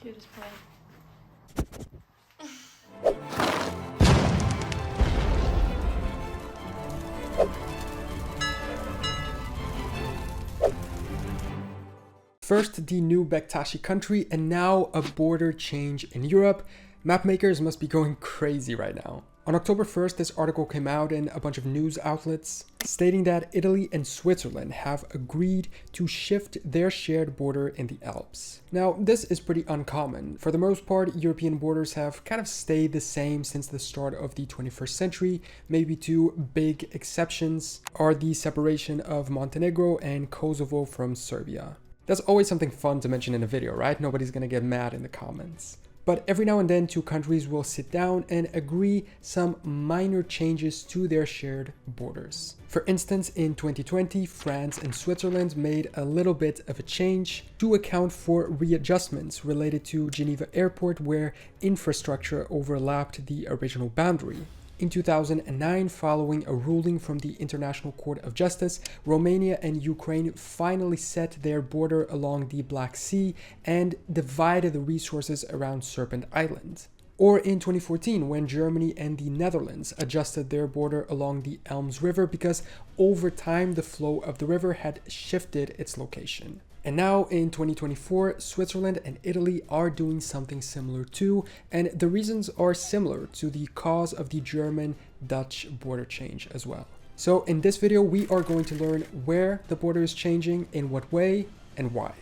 Cutest play. First, the new Bektashi country, and now a border change in Europe. Mapmakers must be going crazy right now. On October 1st, this article came out in a bunch of news outlets stating that Italy and Switzerland have agreed to shift their shared border in the Alps. Now, this is pretty uncommon. For the most part, European borders have kind of stayed the same since the start of the 21st century. Maybe two big exceptions are the separation of Montenegro and Kosovo from Serbia. That's always something fun to mention in a video, right? Nobody's gonna get mad in the comments. But every now and then, two countries will sit down and agree some minor changes to their shared borders. For instance, in 2020, France and Switzerland made a little bit of a change to account for readjustments related to Geneva Airport, where infrastructure overlapped the original boundary. In 2009, following a ruling from the International Court of Justice, Romania and Ukraine finally set their border along the Black Sea and divided the resources around Serpent Island. Or in 2014, when Germany and the Netherlands adjusted their border along the Elms River because over time the flow of the river had shifted its location. And now in 2024, Switzerland and Italy are doing something similar too, and the reasons are similar to the cause of the German-Dutch border change as well. So in this video, we are going to learn where the border is changing, in what way, and why.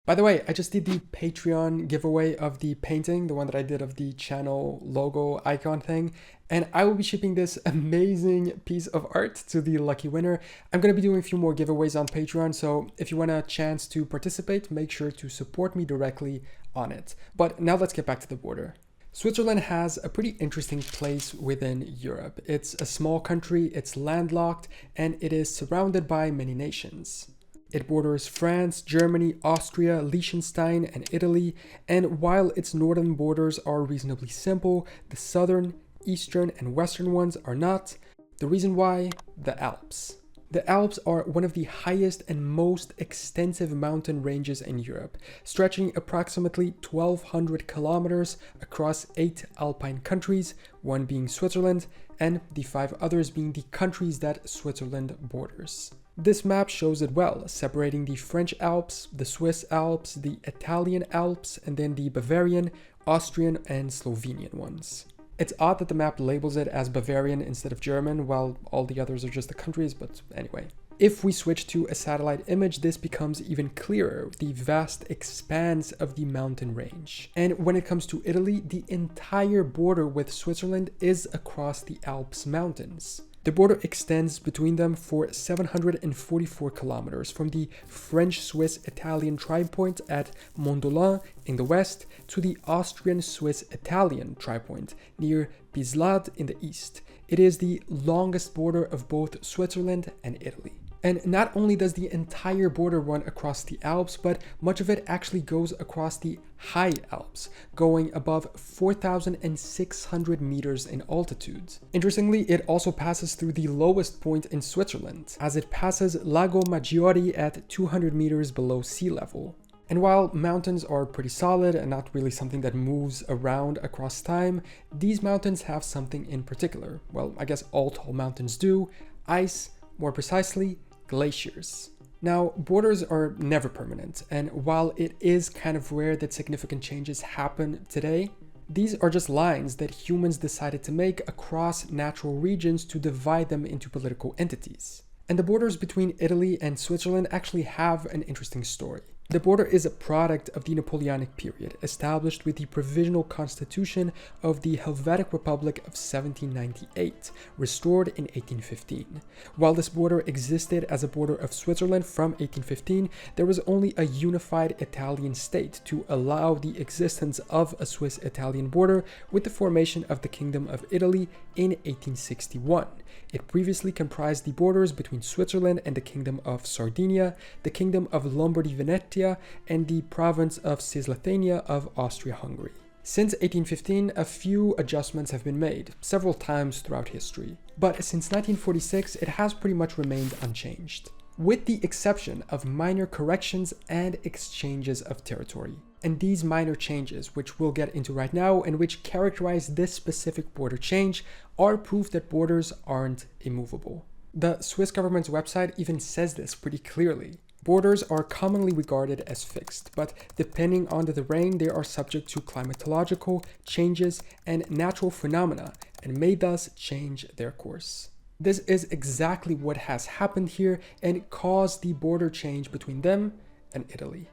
By the way, I just did the Patreon giveaway of the painting, the one that I did of the channel logo icon thing, and I will be shipping this amazing piece of art to the lucky winner. I'm going to be doing a few more giveaways on Patreon, so if you want a chance to participate, make sure to support me directly on it. But now let's get back to the border. Switzerland has a pretty interesting place within Europe. It's a small country, it's landlocked, and it is surrounded by many nations. It borders France, Germany, Austria, Liechtenstein, and Italy, and while its northern borders are reasonably simple, the southern, eastern, and western ones are not. The reason why? The Alps. The Alps are one of the highest and most extensive mountain ranges in Europe, stretching approximately 1,200 kilometers across 8 alpine countries, one being Switzerland, and the 5 others being the countries that Switzerland borders. This map shows it well, separating the French Alps, the Swiss Alps, the Italian Alps, and then the Bavarian, Austrian, and Slovenian ones. It's odd that the map labels it as Bavarian instead of German, while all the others are just the countries, but anyway. If we switch to a satellite image, this becomes even clearer, the vast expanse of the mountain range. And when it comes to Italy, the entire border with Switzerland is across the Alps mountains. The border extends between them for 744 kilometers from the French-Swiss-Italian tripoint at Mont-Dolin in the west to the Austrian-Swiss-Italian tripoint near Bislad in the east. It is the longest border of both Switzerland and Italy. And not only does the entire border run across the Alps, but much of it actually goes across the high Alps, going above 4,600 meters in altitude. Interestingly, it also passes through the lowest point in Switzerland, as it passes Lago Maggiore at 200 meters below sea level. And while mountains are pretty solid and not really something that moves around across time, these mountains have something in particular. Well, I guess all tall mountains do: ice, more precisely, glaciers. Now, borders are never permanent, and while it is kind of rare that significant changes happen today, these are just lines that humans decided to make across natural regions to divide them into political entities. And the borders between Italy and Switzerland actually have an interesting story. The border is a product of the Napoleonic period, established with the Provisional Constitution of the Helvetic Republic of 1798, restored in 1815. While this border existed as a border of Switzerland from 1815, there was only a unified Italian state to allow the existence of a Swiss-Italian border with the formation of the Kingdom of Italy in 1861. It previously comprised the borders between Switzerland and the Kingdom of Sardinia, the Kingdom of Lombardy-Venetia, and the province of Cisleithania of Austria-Hungary. Since 1815, a few adjustments have been made, several times throughout history. But since 1946, it has pretty much remained unchanged. with the exception of minor corrections and exchanges of territory. And these minor changes, which we'll get into right now and which characterize this specific border change, are proof that borders aren't immovable. The Swiss government's website even says this pretty clearly. Borders are commonly regarded as fixed, but depending on the terrain, they are subject to climatological changes and natural phenomena and may thus change their course. This is exactly what has happened here and caused the border change between them and Italy.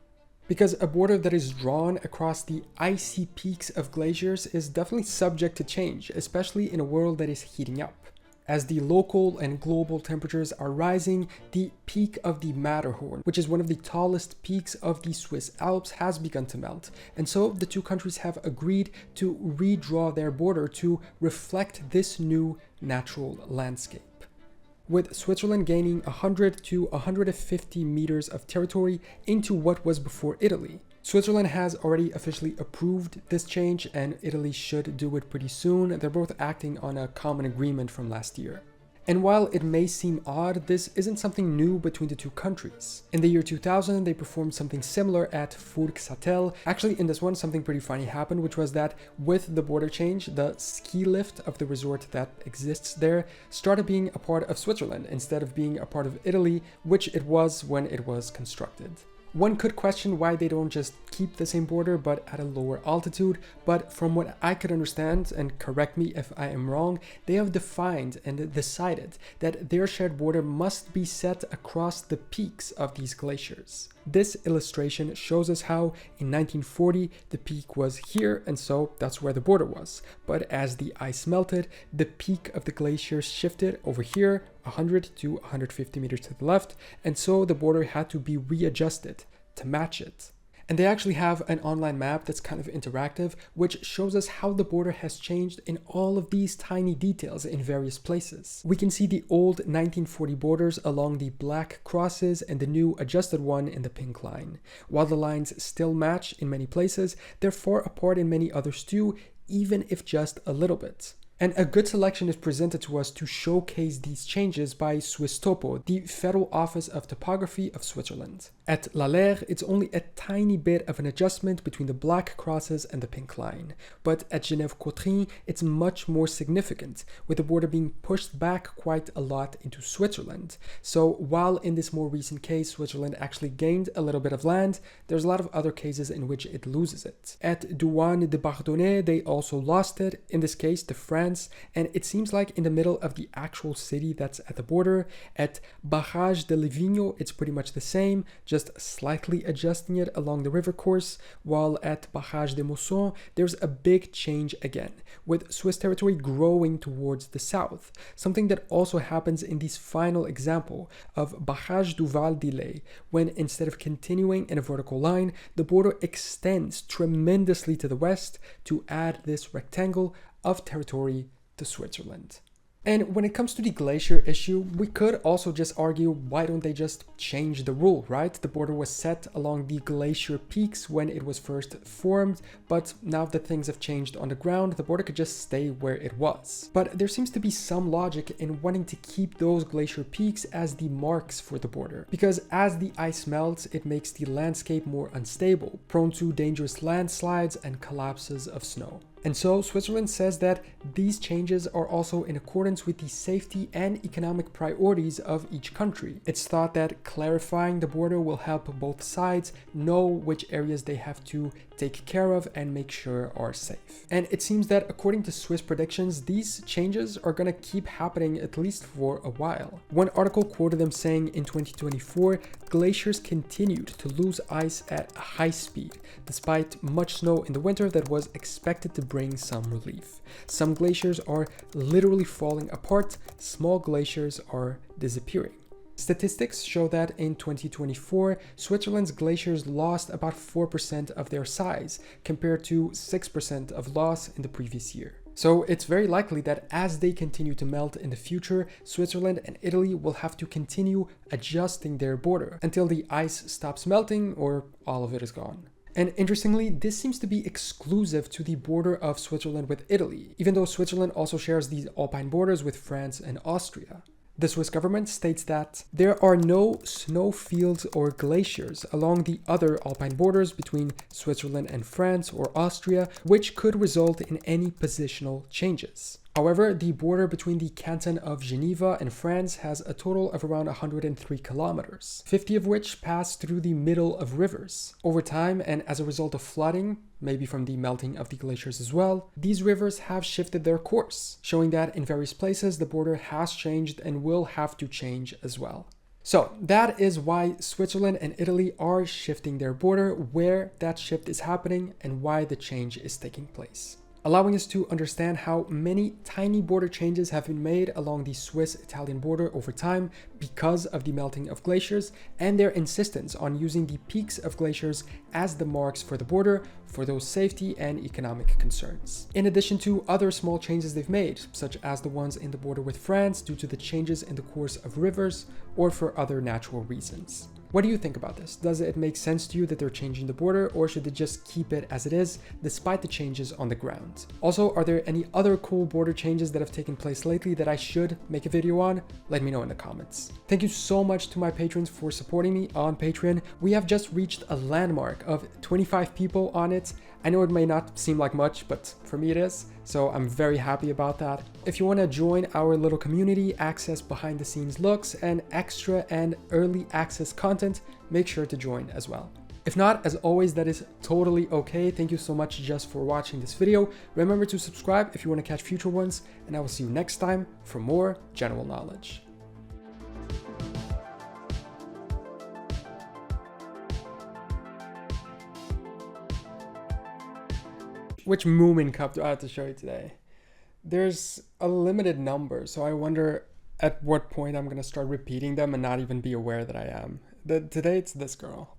Because a border that is drawn across the icy peaks of glaciers is definitely subject to change, especially in a world that is heating up. As the local and global temperatures are rising, the peak of the Matterhorn, which is one of the tallest peaks of the Swiss Alps, has begun to melt. And so the two countries have agreed to redraw their border to reflect this new natural landscape, with Switzerland gaining 100 to 150 meters of territory into what was before Italy. Switzerland has already officially approved this change, and Italy should do it pretty soon. They're both acting on a common agreement from last year. And while it may seem odd, this isn't something new between the two countries. In the year 2000, they performed something similar at Saccal. Actually, in this one, something pretty funny happened, which was that with the border change, the ski lift of the resort that exists there started being a part of Switzerland instead of being a part of Italy, which it was when it was constructed. One could question why they don't just keep the same border but at a lower altitude, but from what I could understand, and correct me if I am wrong, they have defined and decided that their shared border must be set across the peaks of these glaciers. This illustration shows us how in 1940 the peak was here, and so that's where the border was. But as the ice melted, the peak of the glaciers shifted over here 100 to 150 meters to the left, and so the border had to be readjusted to match it. And they actually have an online map that's kind of interactive, which shows us how the border has changed in all of these tiny details in various places. We can see the old 1940 borders along the black crosses and the new adjusted one in the pink line. While the lines still match in many places, they're far apart in many others too, even if just a little bit. And a good selection is presented to us to showcase these changes by Swiss Topo, the Federal Office of Topography of Switzerland. At L'Aller, it's only a tiny bit of an adjustment between the black crosses and the pink line. But at Genève-Cottrin, it's much more significant, with the border being pushed back quite a lot into Switzerland. So while in this more recent case, Switzerland actually gained a little bit of land, there's a lot of other cases in which it loses it. At Douane de Bardonnay, they also lost it, in this case to France, and it seems like in the middle of the actual city that's at the border. At Barrage de Livigno, it's pretty much the same, just slightly adjusting it along the river course, while at Barrage de Mosson, there's a big change again, with Swiss territory growing towards the south, something that also happens in this final example of Barrage du Val d'Ilay, when instead of continuing in a vertical line, the border extends tremendously to the west to add this rectangle of territory to Switzerland. And when it comes to the glacier issue, we could also just argue, why don't they just change the rule, right? The border was set along the glacier peaks when it was first formed, but now that things have changed on the ground, the border could just stay where it was. But there seems to be some logic in wanting to keep those glacier peaks as the marks for the border, because as the ice melts, it makes the landscape more unstable, prone to dangerous landslides and collapses of snow. And so Switzerland says that these changes are also in accordance with the safety and economic priorities of each country. It's thought that clarifying the border will help both sides know which areas they have to take care of and make sure are safe. And it seems that according to Swiss predictions, these changes are going to keep happening at least for a while. One article quoted them saying in 2024, glaciers continued to lose ice at a high speed, despite much snow in the winter that was expected to bring some relief. Some glaciers are literally falling apart, small glaciers are disappearing. Statistics show that in 2024, Switzerland's glaciers lost about 4% of their size, compared to 6% of loss in the previous year. So it's very likely that as they continue to melt in the future, Switzerland and Italy will have to continue adjusting their border until the ice stops melting or all of it is gone. And interestingly, this seems to be exclusive to the border of Switzerland with Italy, even though Switzerland also shares these alpine borders with France and Austria. The Swiss government states that there are no snow fields or glaciers along the other alpine borders between Switzerland and France or Austria, which could result in any positional changes. However, the border between the canton of Geneva and France has a total of around 103 kilometers, 50 of which pass through the middle of rivers. Over time, and as a result of flooding, maybe from the melting of the glaciers as well, these rivers have shifted their course, showing that in various places the border has changed and will have to change as well. So that is why Switzerland and Italy are shifting their border, where that shift is happening, and why the change is taking place, allowing us to understand how many tiny border changes have been made along the Swiss-Italian border over time because of the melting of glaciers and their insistence on using the peaks of glaciers as the marks for the border for those safety and economic concerns. In addition to other small changes they've made, such as the ones in the border with France due to the changes in the course of rivers or for other natural reasons. What do you think about this? Does it make sense to you that they're changing the border, or should they just keep it as it is despite the changes on the ground? Also, are there any other cool border changes that have taken place lately that I should make a video on? Let me know in the comments. Thank you so much to my patrons for supporting me on Patreon. We have just reached a landmark of 25 people on it. I know it may not seem like much, but for me it is, so I'm very happy about that. If you want to join our little community, access behind the scenes looks, and extra and early access content, make sure to join as well. If not, as always, that is totally okay. Thank you so much just for watching this video. Remember to subscribe if you want to catch future ones, and I will see you next time for more general knowledge. Which Moomin Cup do I have to show you today? There's a limited number, so I wonder at what point I'm going to start repeating them and not even be aware that I am. Today it's this girl.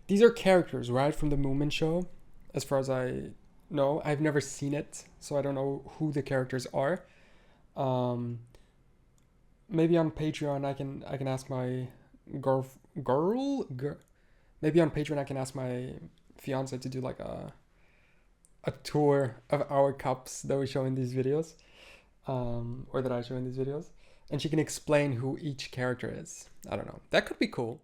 These are characters, right, from the Moomin show, as far as I know. I've never seen it, so I don't know who the characters are. Maybe on Patreon I can ask my maybe on Patreon I can ask my fiance to do like a tour of our cups that we show in these videos, or that I show in these videos, and she can explain who each character is. I don't know, that could be cool.